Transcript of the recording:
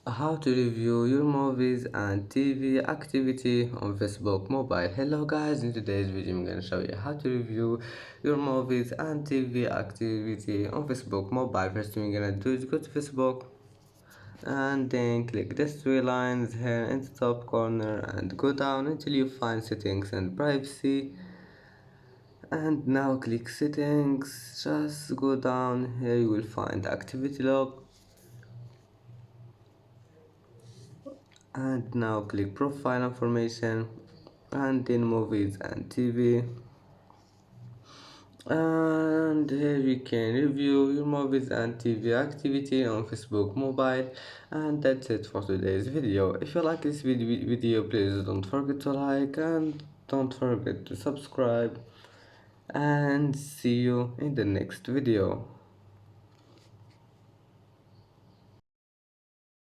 How to review your movies and TV activity on Facebook Mobile. Hello guys, in today's video I'm gonna show you how to review your movies and TV activity on Facebook Mobile. First thing you're gonna do is go to Facebook and then click these three lines here in the top corner and go down until you find settings and privacy, and now click settings. Just go down here, you will find activity log, and now click profile information and then movies and TV, and here you can review your movies and TV activity on Facebook Mobile. And that's it for today's video. If you like this video, please don't forget to like and don't forget to subscribe, and see you in the next video.